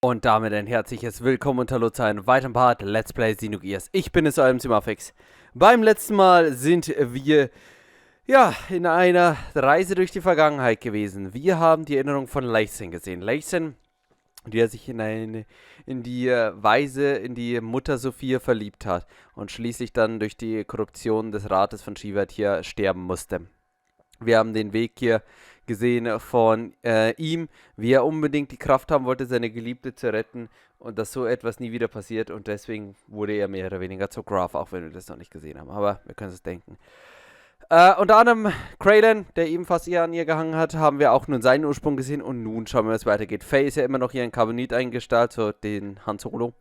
Und damit ein herzliches Willkommen und Hallo zu einem weiteren Part Let's Play Xenogears. Ich bin es, eurem Zimmerfix. Beim letzten Mal sind wir, in einer Reise durch die Vergangenheit gewesen. Wir haben die Erinnerung von Lahan gesehen. Lahan, der sich in die Mutter Sophia verliebt hat und schließlich dann durch die Korruption des Rates von Shivat hier sterben musste. Wir haben den Weg hier gesehen von ihm, wie er unbedingt die Kraft haben wollte, seine Geliebte zu retten und dass so etwas nie wieder passiert und deswegen wurde er mehr oder weniger zu Graf, auch wenn wir das noch nicht gesehen haben, aber wir können es denken. Unter anderem Kraylin, der ebenfalls eher an ihr gehangen hat, haben wir auch nun seinen Ursprung gesehen und nun schauen wir, was weitergeht. Fei ist ja immer noch hier in Carbonit eingestellt, so den Han Solo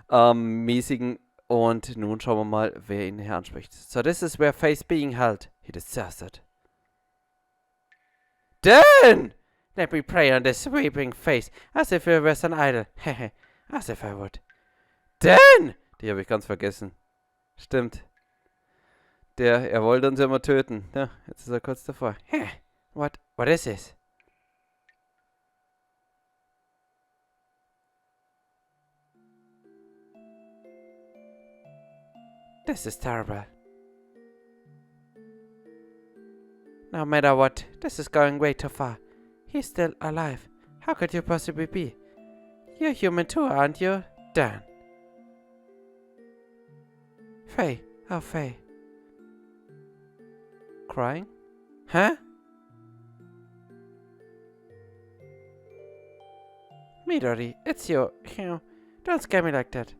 mäßigen, und nun schauen wir mal, wer ihn hier anspricht. So, this is where Fei's being held. He deserves it. Dan! Let me pray on this weeping face, as if it was an idol. Hehe, as if I would. Dan! Die habe ich ganz vergessen. Stimmt. Er wollte uns ja mal töten. Ja, jetzt ist er kurz davor. Heh, what is this? This is terrible. No matter what, this is going way too far. He's still alive. How could you possibly be? You're human too, aren't you, Dan? Fei. Oh, Fei. Crying? Huh? Midori, it's you. Don't scare me like that.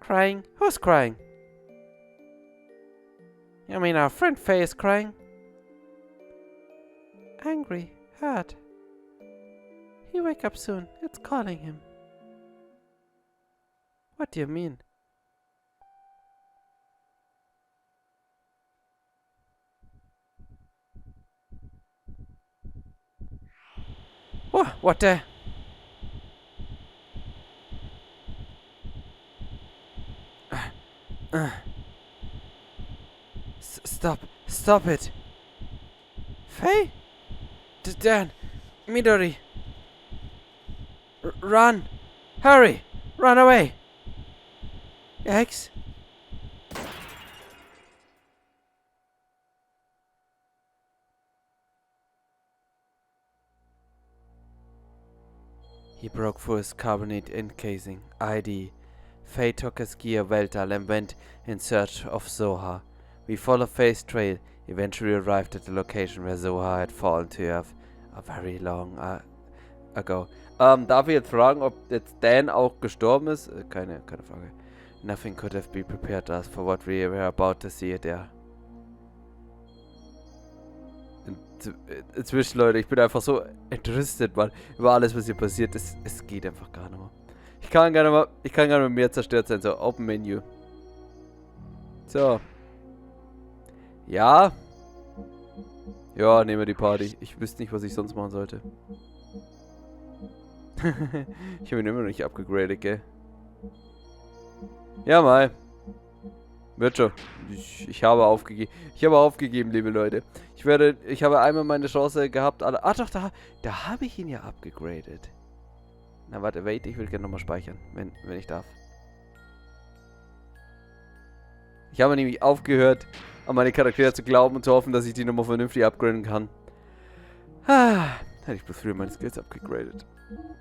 Crying? Who's crying? You mean our friend Fei is crying? Angry, hurt. He'll wake up soon. It's calling him. What do you mean? Oh, what the? Stop it. Fei? Dan, Midori. Run. Hurry. Run away. Yikes. He broke through his carbonate encasing. ID. Fei took his gear welcher and went in search of Zoha. We followed Fei's trail, eventually arrived at the location where Zoha had fallen to earth a very long ago. Darf ich jetzt fragen, ob jetzt Dan auch gestorben ist? Keine Frage. Nothing could have been prepared us for what we were about to see there. Inzwischen, Leute, ich bin einfach so entrüstet, Mann, über alles, was hier passiert. Es geht einfach gar nicht mehr. Ich kann gar nicht mehr mehr zerstört sein. So, Open Menu. So. Ja. Ja, nehmen wir die Party. Ich wüsste nicht, was ich sonst machen sollte. Ich habe ihn immer noch nicht abgegradet, gell? Ja, mal. Wird schon. Ich habe aufgegeben. Ich habe aufgegeben, liebe Leute. Ich habe einmal meine Chance gehabt. Doch, da habe ich ihn ja abgegradet. Na, warte, ich will gerne nochmal speichern, wenn ich darf. Ich habe nämlich aufgehört, an meine Charaktere zu glauben und zu hoffen, dass ich die nochmal vernünftig upgraden kann. Hätte ich bloß früher meine Skills abgegradet.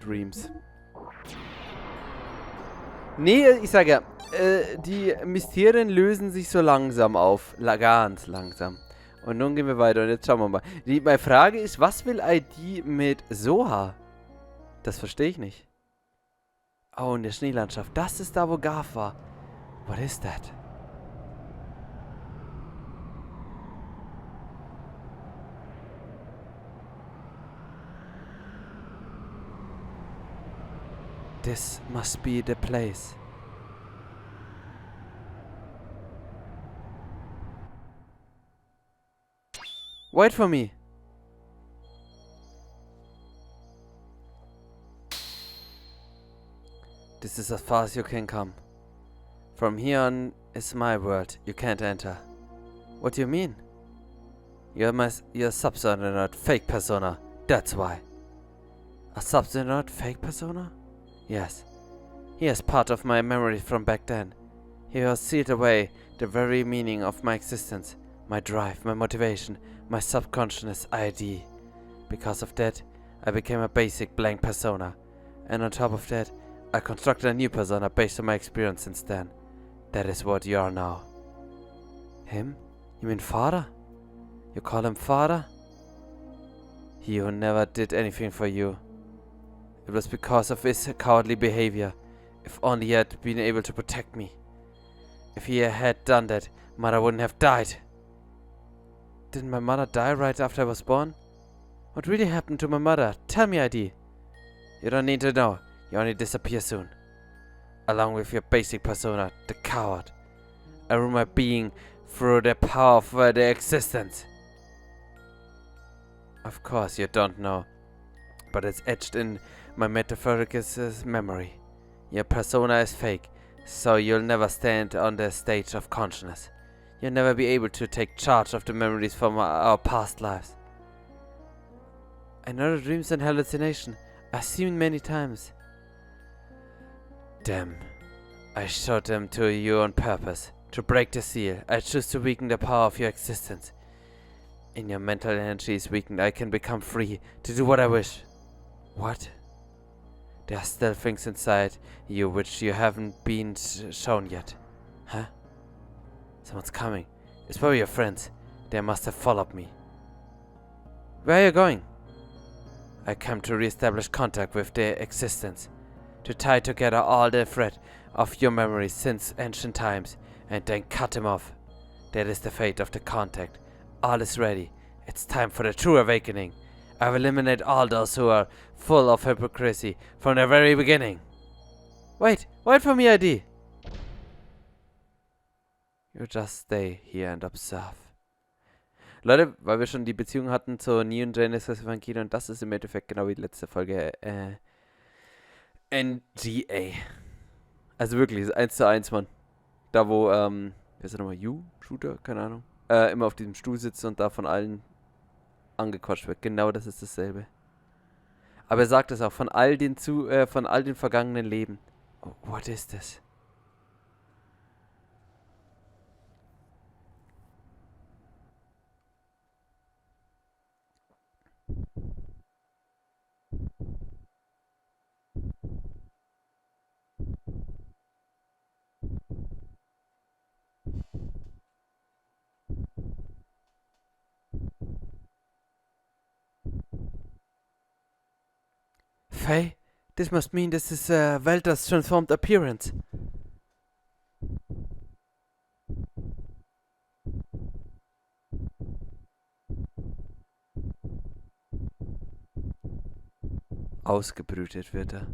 Dreams. Nee, ich sage ja, die Mysterien lösen sich so langsam auf. Ganz langsam. Und nun gehen wir weiter und jetzt schauen wir mal. Meine Frage ist, was will ID mit Zoha? Das verstehe ich nicht. Oh, in der Schneelandschaft. Das ist da, wo Garf war. What is that? This must be the place. Wait for me. This is as far as you can come. From here on is my world. You can't enter. What do you mean? You're a substandard fake persona. That's why. A substandard fake persona? Yes. He is part of my memory from back then. He has sealed away the very meaning of my existence, my drive, my motivation, my subconscious ID. Because of that, I became a basic blank persona. And on top of that, I constructed a new persona based on my experience since then. That is what you are now. Him? You mean father? You call him father? He who never did anything for you. It was because of his cowardly behavior. If only he had been able to protect me. If he had done that, Mother wouldn't have died. Didn't my mother die right after I was born? What really happened to my mother? Tell me, ID. You don't need to know. You only disappear soon. Along with your basic persona, the coward. I rule my being through the power of their existence. Of course you don't know, but it's etched in my metaphorical memory. Your persona is fake, so you'll never stand on the stage of consciousness. You'll never be able to take charge of the memories from our past lives. I know the dreams and hallucination. I've seen many times. Damn. I showed them to you on purpose. To break the seal, I choose to weaken the power of your existence. In your mental energy is weakened, I can become free to do what I wish. What? There are still things inside you which you haven't been shown yet. Huh? Someone's coming. It's probably your friends. They must have followed me. Where are you going? I come to re-establish contact with their existence. To tie together all the thread of your memories since ancient times and then cut them off. That is the fate of the contact. All is ready. It's time for the true awakening. I will eliminate all those who are full of hypocrisy from the very beginning. Wait for me, ID. You just stay here and observe. Leute, weil wir schon die Beziehung hatten zu Neon Genesis Evangelion, und das ist im Endeffekt genau wie die letzte Folge NGA. Also wirklich, das ist 1:1, Mann. Da wo, wer ist der nochmal? Shooter? Keine Ahnung. Immer auf diesem Stuhl sitzt und da von allen angequatscht wird. Genau, das ist dasselbe. Aber er sagt es auch, von all den vergangenen Leben. Oh, what is this? Fei, this must mean this is Welter's transformed appearance. Ausgebrütet wird er.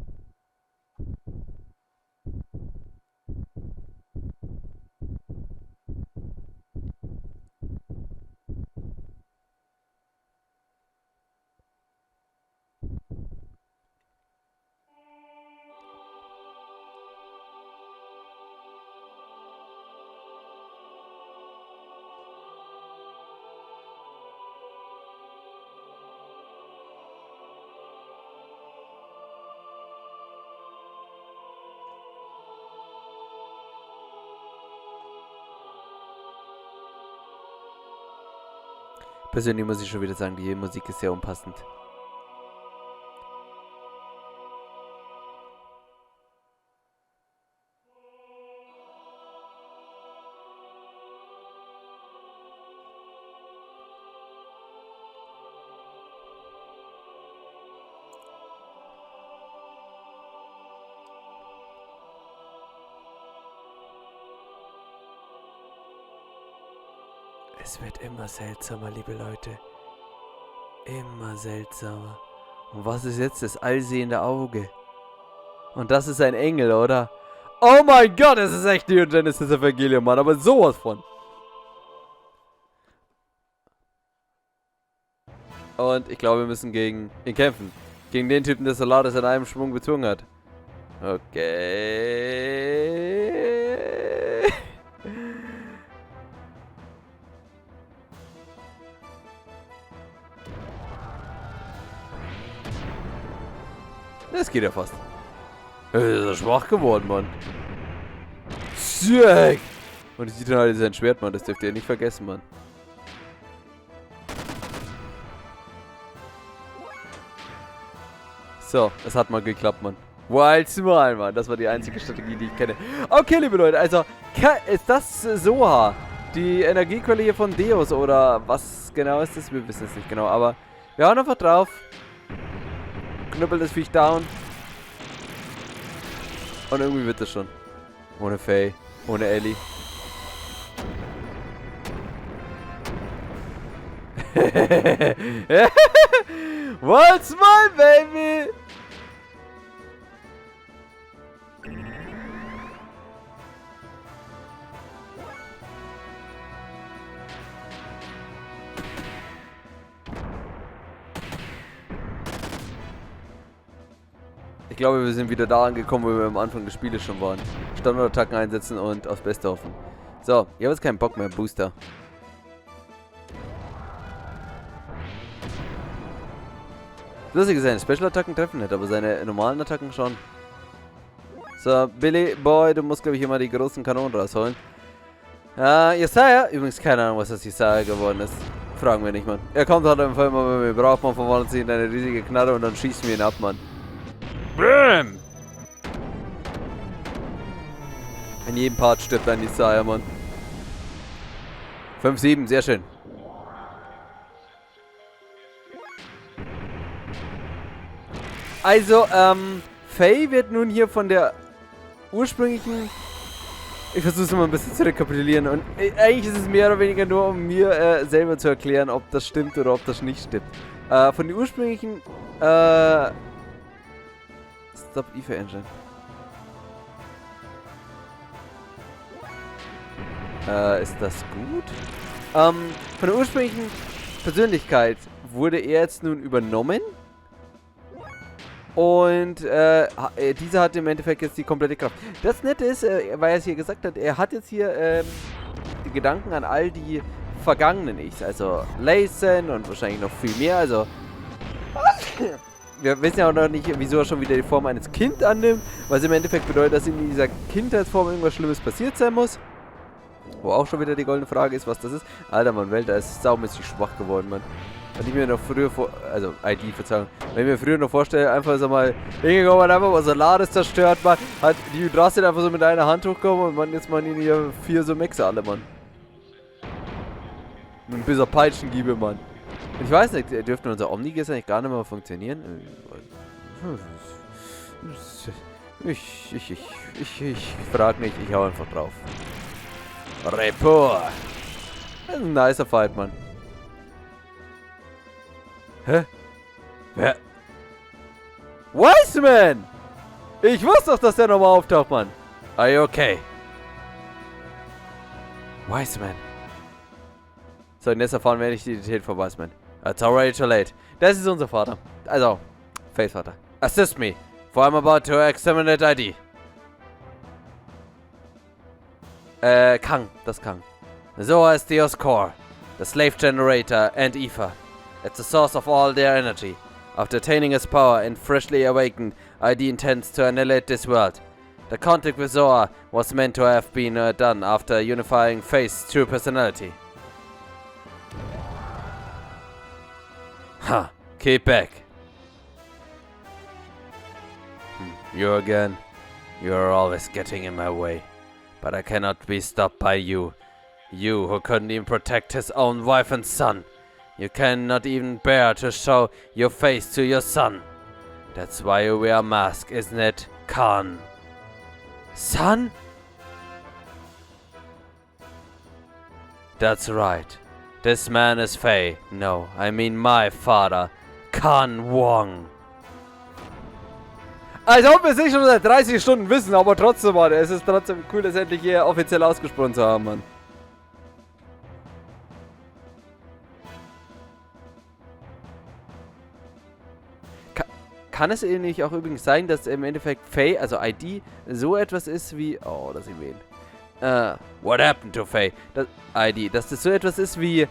Persönlich muss ich schon wieder sagen, die Musik ist sehr unpassend. Es wird immer seltsamer, liebe Leute. Immer seltsamer. Und was ist jetzt das allsehende Auge? Und das ist ein Engel, oder? Oh mein Gott, es ist echt Neon Genesis Evangelion, Mann. Aber sowas von. Und ich glaube, wir müssen gegen ihn kämpfen. Gegen den Typen, der Solaris in einem Schwung bezwungen hat. Okay. Das geht ja fast. Ist er schwach geworden, Mann. Sick! Und es sieht dann halt sein Schwert, Mann. Das dürft ihr nicht vergessen, Mann. So, es hat mal geklappt, Mann. Wild Smile, Mann. Das war die einzige Strategie, die ich kenne. Okay, liebe Leute, also, ist das Soha? Die Energiequelle hier von Deus oder was genau ist das? Wir wissen es nicht genau, aber wir hauen einfach drauf. Knüppelt das Viech down. Und irgendwie wird das schon. Ohne Fei, ohne Elly. Wild Smile, baby! Ich glaube, wir sind wieder da angekommen, wo wir am Anfang des Spieles schon waren. Standardattacken einsetzen und aufs Beste hoffen. So, ich habe jetzt keinen Bock mehr. Booster. Lustig ist, seine Special-Attacken treffen nicht, aber seine normalen Attacken schon. So, Billy Boy, du musst, glaube ich, immer die großen Kanonen rausholen. Jesaja. Übrigens, keine Ahnung, was das Jesaja geworden ist. Fragen wir nicht, Mann. Er kommt halt einfach immer, wenn wir brauchen, man verwandelt sich in eine riesige Knarre und dann schießen wir ihn ab, Mann. Bam! In jedem Part stirbt ein Jesaja, Mann. 5-7, sehr schön. Also, Fei wird nun hier von der ursprünglichen... Ich versuche es mal ein bisschen zu rekapitulieren und eigentlich ist es mehr oder weniger nur, um mir selber zu erklären, ob das stimmt oder ob das nicht stimmt. Von der ursprünglichen, Stop Ether Engine. Ist das gut? Von der ursprünglichen Persönlichkeit wurde er jetzt nun übernommen. Und dieser hat im Endeffekt jetzt die komplette Kraft. Das Nette ist, weil er es hier gesagt hat, er hat jetzt hier die Gedanken an all die vergangenen Ichs. Also Laysen und wahrscheinlich noch viel mehr. Also wir wissen ja auch noch nicht, wieso er schon wieder die Form eines Kindes annimmt. Was im Endeffekt bedeutet, dass in dieser Kindheitsform irgendwas Schlimmes passiert sein muss. Wo auch schon wieder die goldene Frage ist, was das ist. Alter, Mann, Welt, da ist saumäßig schwach geworden, Mann. Wenn ich mir noch früher also ID, Verzeihung, wenn ich mir früher noch vorstelle, einfach so mal hingekommen, einfach mal Solaris zerstört, man, hat die Hydrastin einfach so mit einer Hand hochgekommen und man, jetzt mal in hier 4 so Mexe alle, Mann. Mit ein bisschen Peitschengiebe, Mann. Und ich weiß nicht, dürften unser Omniges eigentlich gar nicht mehr funktionieren? Ich frag nicht, ich hau einfach drauf. Report! Das ist ein nicer Fight, Mann. Hä? Wer? Wiseman! Ich wusste doch, dass der nochmal auftaucht, Mann. Are you okay? Wiseman. So, und jetzt erfahren wir nicht die Identität von Wiseman. It's already too late. Das ist unser Vater. Also, Faiths Vater. Assist me, for I'm about to examine that ID. Kang. Das Kang. Zoa is Theos core. The slave generator and ether. It's the source of all their energy. After attaining its power and freshly awakened, ID intends to annihilate this world. The contact with Zoa was meant to have been done after unifying Faith's true personality. Ha! Keep back. You again. You're always getting in my way. But I cannot be stopped by you. You who couldn't even protect his own wife and son. You cannot even bear to show your face to your son. That's why you wear a mask, isn't it, Khan? Son? That's right. This man is Fei. No, I mean my father, Khan Wong. Als ob wir es nicht schon seit 30 Stunden wissen, aber trotzdem, Mann. Es ist trotzdem cool, das endlich hier offiziell ausgesprochen zu haben, Mann. Kann es eben nicht auch übrigens sein, dass im Endeffekt Fei, also ID, so etwas ist wie... Oh, da sehen wir ihn. What happened to Fei? Das, ID, dass das so etwas ist wie...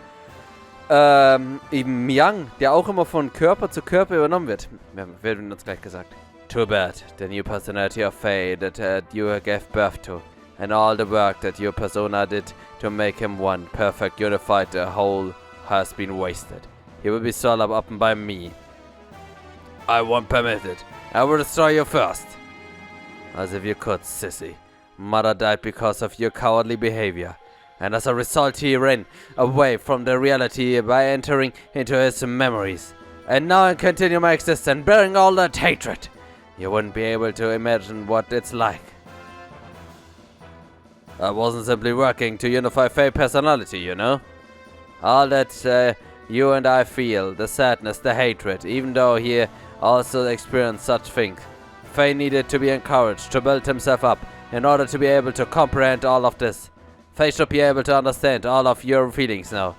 eben Yang, der auch immer von Körper zu Körper übernommen wird. Wir werden uns gleich gesagt. Too bad, the new personality of Fei that you gave birth to, and all the work that your persona did to make him one perfect unified whole has been wasted. He will be swallowed up by me. I won't permit it. I will destroy you first. As if you could, sissy. Mother died because of your cowardly behavior, and as a result he ran away from the reality by entering into his memories. And now I continue my existence bearing all that hatred. You wouldn't be able to imagine what it's like. I wasn't simply working to unify Fei's personality, you know? All that you and I feel, the sadness, the hatred, even though he also experienced such things. Fei needed to be encouraged to build himself up in order to be able to comprehend all of this. Fei should be able to understand all of your feelings now.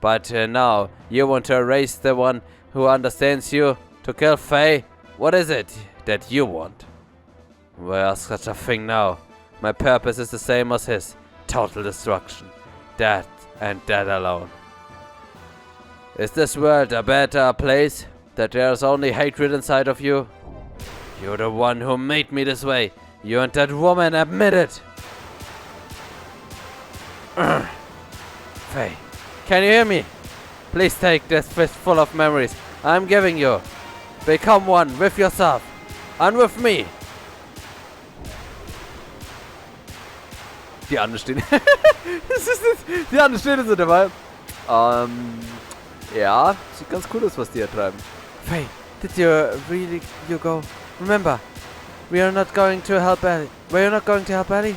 But now, you want to erase the one who understands you, to kill Fei? What is it that you want? Well, such a thing now. My purpose is the same as his. Total destruction. That and that alone. Is this world a better place? That there's only hatred inside of you? You're the one who made me this way. You and that woman admit it. Fei, can you hear me? Please take this fistful of memories I'm giving you. Become one with yourself and with me. Die anderen stehen. Die anderen stehen so dabei. Ja, sieht ganz cool aus, was die hier treiben. Fei, did you go? Remember, we are not going to help Elly. We are not going to help Elly.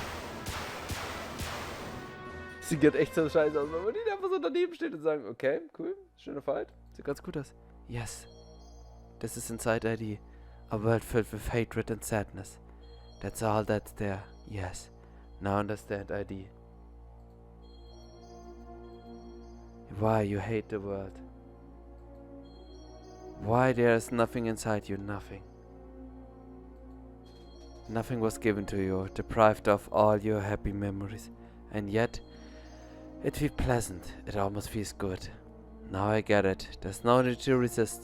Sieht halt echt so scheiße aus, wenn man die einfach so daneben steht und sagen, okay, cool, schöner Fight. Sieht ganz gut aus. Yes, this is inside Elly. A world filled with hatred and sadness. That's all that's there. Yes, now understand ID. Why you hate the world? Why there is nothing inside you, nothing. Nothing was given to you, deprived of all your happy memories. And yet, it feels pleasant, it almost feels good. Now I get it, there's no need to resist.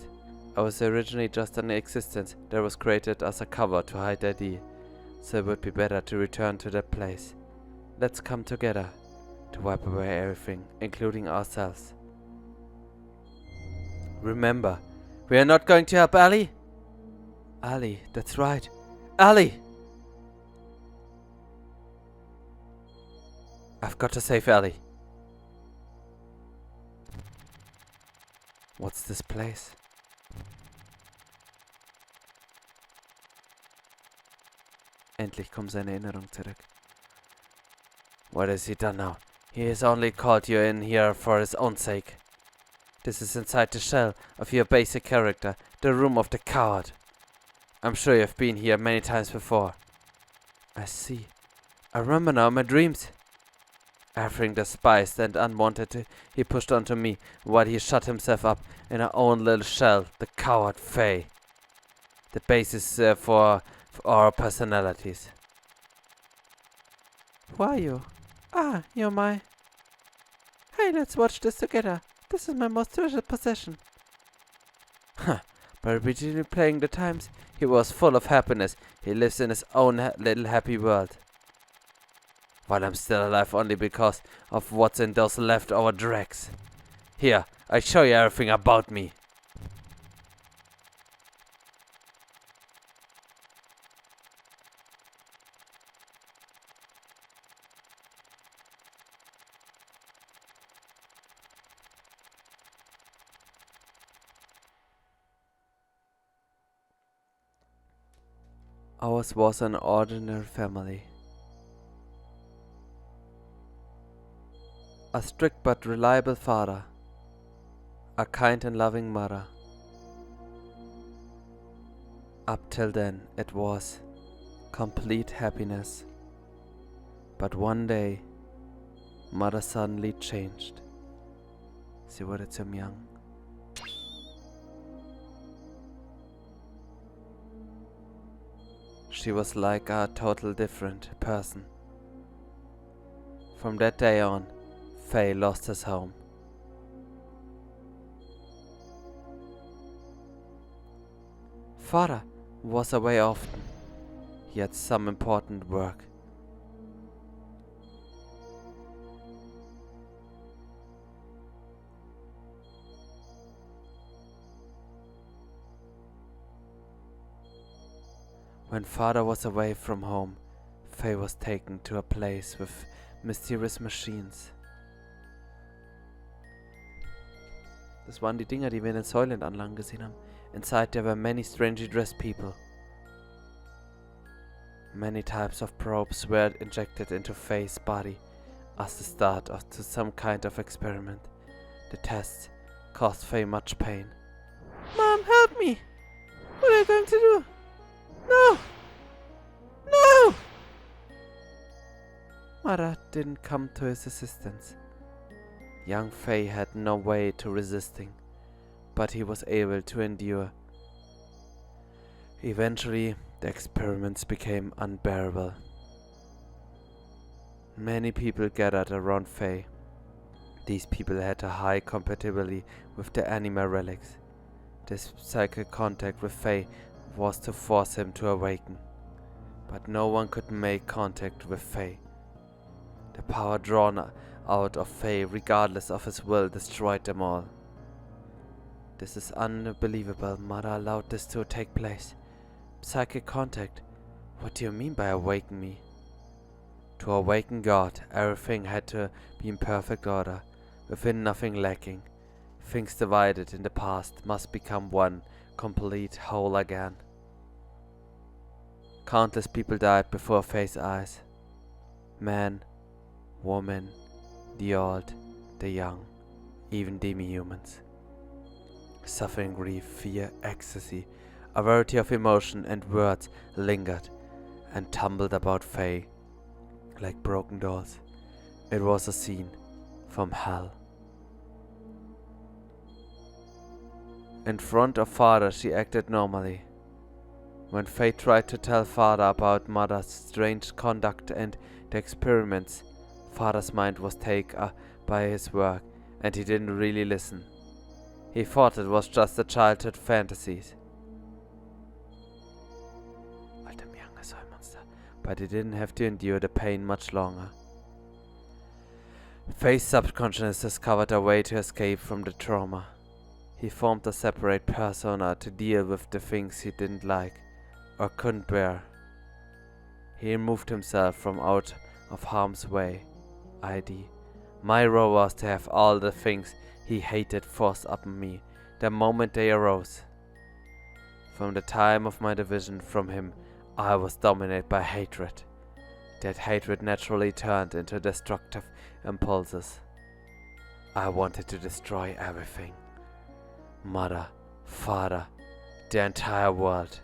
I was originally just an existence that was created as a cover to hide ID. So it would be better to return to that place. Let's come together, to wipe away everything, including ourselves. Remember, we are not going to help Elly? Elly, that's right. Elly! I've got to save Elly. What's this place? Endlich kommt seine Erinnerung zurück. What has he done now? He has only called you in here for his own sake. This is inside the shell of your basic character, the room of the coward. I'm sure you've been here many times before. I see. I remember now my dreams. Everything despised and unwanted he pushed onto me while he shut himself up in our own little shell, the coward Fei. The basis for our personalities. Who are you? Ah, you're my... Hey, let's watch this together. This is my most treasured possession. Huh, but between playing the times, he was full of happiness. He lives in his own little happy world. While I'm still alive only because of what's in those leftover dregs. Here, I show you everything about me. Ours was an ordinary family. A strict but reliable father. A kind and loving mother. Up till then it was complete happiness. But one day, mother suddenly changed. Sie wurde zum Young. She was like a total different person. From that day on, Fei lost his home. Father, was away often. He had some important work. When father was away from home, Fei was taken to a place with mysterious machines. Das waren die Dinger, die wir in den Säulenanlagen gesehen haben. Inside there were many strangely dressed people. Many types of probes were injected into Fei's body as the start to some kind of experiment. The tests caused Fei much pain. Mom, help me! What are you going to do? No! No! Mother didn't come to his assistance. Young Fei had no way to resisting, but he was able to endure. Eventually, the experiments became unbearable. Many people gathered around Fei. These people had a high compatibility with the animal relics. This psychic contact with Fei was to force him to awaken, but no one could make contact with Fei. The power drawn out of Fei, regardless of his will, destroyed them all. This is unbelievable. Mother allowed this to take place. Psychic contact? What do you mean by awaken me? To awaken God, everything had to be in perfect order, within nothing lacking. Things divided in the past must become one complete whole again. Countless people died before Fei's eyes. Man, woman, the old, the young, even demi-humans. Suffering, grief, fear, ecstasy, a variety of emotion and words lingered and tumbled about Fei like broken dolls. It was a scene from hell. In front of father, she acted normally. When Fei tried to tell father about mother's strange conduct and the experiments, father's mind was taken by his work and he didn't really listen. He thought it was just a childhood fantasies. But he didn't have to endure the pain much longer. Fei's subconsciousness discovered a way to escape from the trauma. He formed a separate persona to deal with the things he didn't like or couldn't bear. He removed himself from out of harm's way. ID. My role was to have all the things he hated forced upon me the moment they arose. From the time of my division from him, I was dominated by hatred. That hatred naturally turned into destructive impulses. I wanted to destroy everything. Mother, father, the entire world.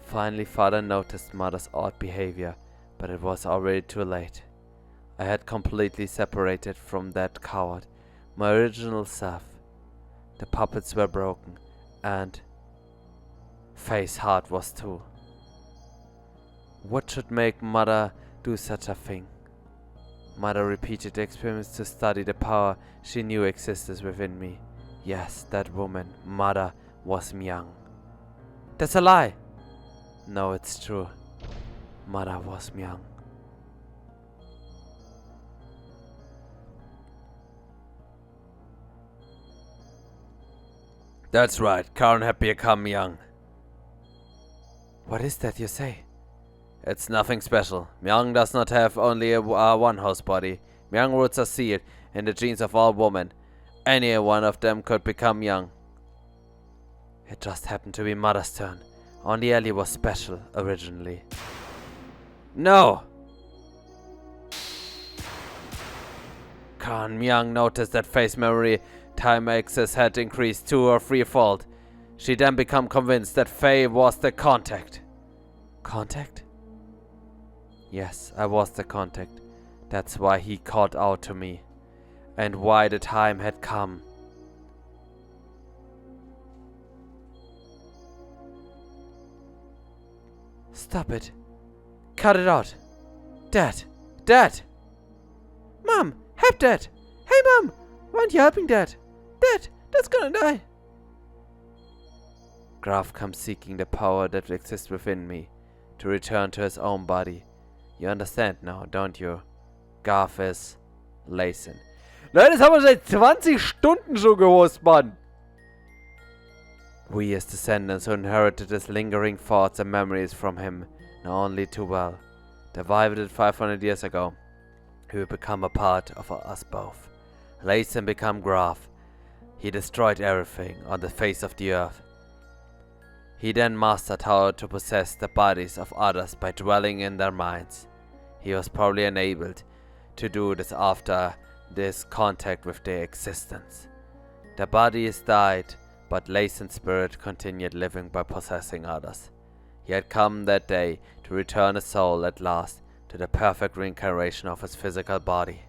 Finally, father noticed mother's odd behavior, but it was already too late. I had completely separated from that coward, my original self. The puppets were broken, and Fei's heart was too. What should make mother do such a thing? Mother repeated the experiments to study the power she knew existed within me. Yes, that woman, mother, was young. That's a lie! No, it's true. Mother was young. That's right, Karen had become young. What is that you say? It's nothing special. Myung does not have only a one-house body. Myung roots are sealed in the genes of all women. Any one of them could become young. It just happened to be mother's turn. Only Elly was special originally. No! Khan Myung noticed that Fei's memory time access had increased 2 or 3-fold. She then became convinced that Fei was the contact. Contact? Yes, I was the contact. That's why he called out to me. And why the time had come. Stop it. Cut it out. Dad! Dad! Mom! Help Dad! Hey Mom! Why aren't you helping Dad? Dad! Dad's gonna die! Graf comes seeking the power that exists within me, to return to his own body. You understand now, don't you? Graf is Lahan. Leute, das haben wir seit 20 Stunden schon gewusst, Mann! We as descendants who inherited his lingering thoughts and memories from him know only too well that vivid 500 years ago, he will become a part of us both. Lahan became Graf. He destroyed everything on the face of the earth. He then mastered how to possess the bodies of others by dwelling in their minds. He was probably enabled to do this after this contact with their existence. The body is died, but Lahan's spirit continued living by possessing others. He had come that day to return his soul at last to the perfect reincarnation of his physical body,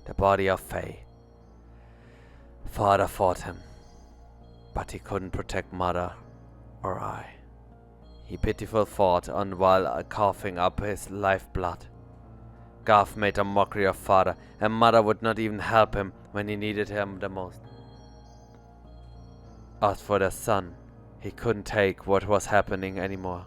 the body of Fei. Father fought him, but he couldn't protect Mother or I. He pitifully fought on while coughing up his lifeblood. Garth made a mockery of Father, and Mother would not even help him when he needed him the most. As for their son, he couldn't take what was happening anymore.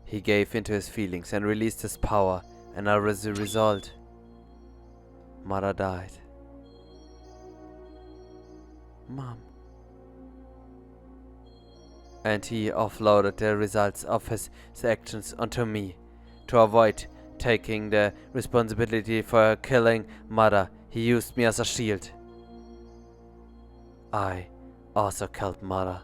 He gave into his feelings and released his power, and as a result, Mother died. Mom. And he offloaded the results of his actions onto me. To avoid taking the responsibility for killing Mother, he used me as a shield. I also killed Mother.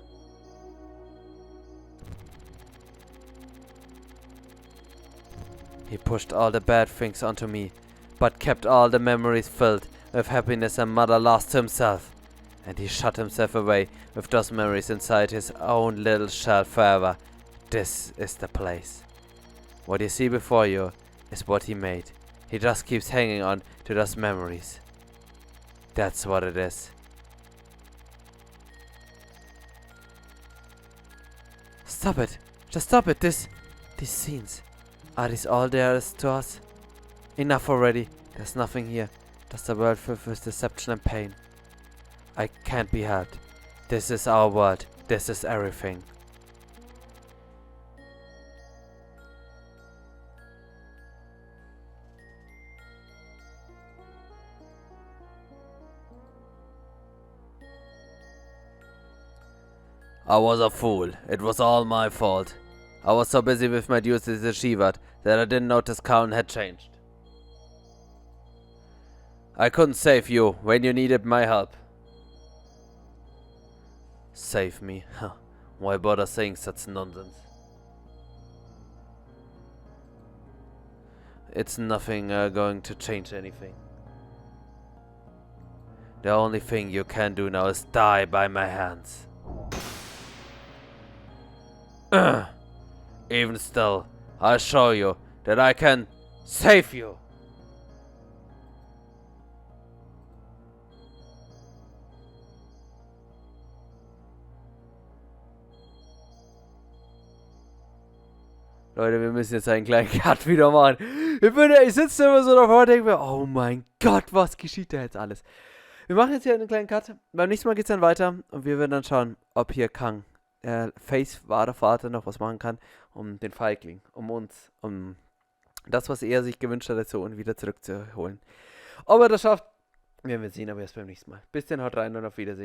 He pushed all the bad things onto me, but kept all the memories filled with happiness and Mother lost to himself. And he shut himself away with those memories inside his own little shell forever. This is the place. What you see before you is what he made. He just keeps hanging on to those memories. That's what it is. Stop it! Just stop it! These scenes. Are these all there is to us? Enough already. There's nothing here. Just a world filled with deception and pain. I can't be helped. This is our world. This is everything. I was a fool. It was all my fault. I was so busy with my duties as Shivat that I didn't notice Kaun had changed. I couldn't save you when you needed my help. Save me? Huh. Why bother saying such nonsense? It's nothing going to change anything. The only thing you can do now is die by my hands. Even still, I'll show you that I can save you. Leute, wir müssen jetzt einen kleinen Cut wieder machen. Ich sitze immer so davor und denke mir, oh mein Gott, was geschieht da jetzt alles? Wir machen jetzt hier einen kleinen Cut. Beim nächsten Mal geht es dann weiter und wir werden dann schauen, ob hier Kang, Faiths wahrer Vater, noch was machen kann, um den Feigling, um uns, um das, was er sich gewünscht hat, so und wieder zurückzuholen. Ob er das schafft, werden wir sehen, aber erst beim nächsten Mal. Bis dann, haut rein und auf Wiedersehen.